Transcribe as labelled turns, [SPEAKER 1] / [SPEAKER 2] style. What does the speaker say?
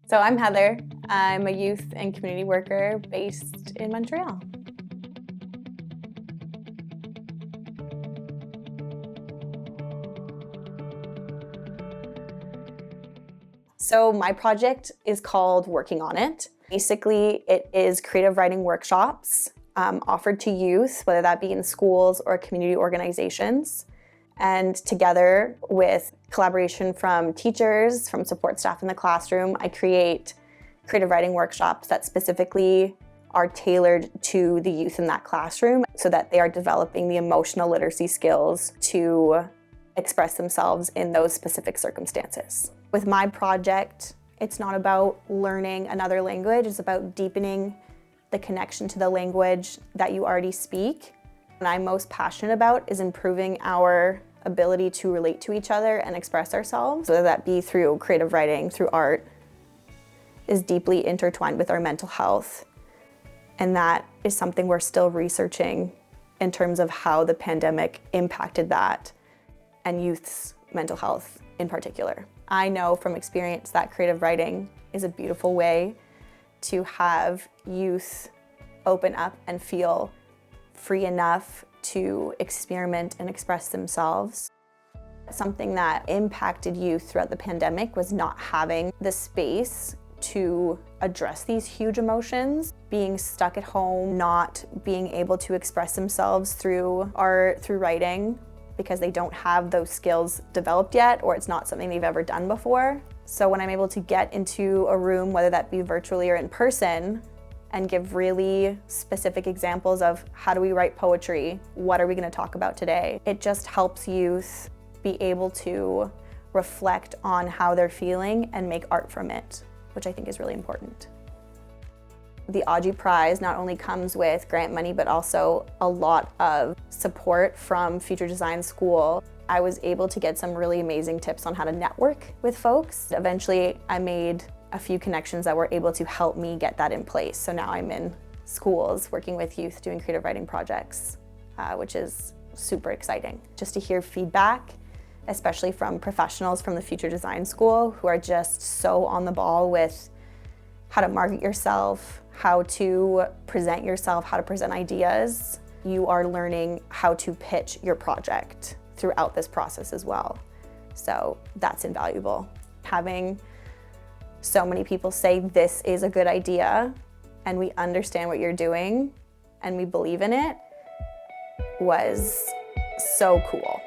[SPEAKER 1] So I'm Heather. I'm a youth and community worker based in Montreal. So my project is called Working on It. Basically, it is creative writing workshops offered to youth, whether that be in schools or community organizations. And together with collaboration from teachers, from support staff in the classroom, I create creative writing workshops that specifically are tailored to the youth in that classroom so that they are developing the emotional literacy skills to express themselves in those specific circumstances. With my project, it's not about learning another language, it's about deepening the connection to the language that you already speak. What I'm most passionate about is improving our ability to relate to each other and express ourselves, whether that be through creative writing, through art, is deeply intertwined with our mental health. And that is something we're still researching in terms of how the pandemic impacted that and youth's mental health in particular. I know from experience that creative writing is a beautiful way to have youth open up and feel free enough to experiment and express themselves. Something that impacted youth throughout the pandemic was not having the space to address these huge emotions, being stuck at home, not being able to express themselves through art, through writing, because they don't have those skills developed yet, or it's not something they've ever done before. So when I'm able to get into a room, whether that be virtually or in person, and give really specific examples of how do we write poetry, what are we going to talk about today, it just helps youth be able to reflect on how they're feeling and make art from it, which I think is really important. The Audrey Prize not only comes with grant money, but also a lot of support from Future Design School. I was able to get some really amazing tips on how to network with folks. Eventually, I made a few connections that were able to help me get that in place. So now I'm in schools working with youth doing creative writing projects, which is super exciting. Just to hear feedback, especially from professionals from the Future Design School who are just so on the ball with how to market yourself, how to present yourself, how to present ideas. You are learning how to pitch your project throughout this process as well. So that's invaluable. Having so many people say this is a good idea and we understand what you're doing and we believe in it was so cool.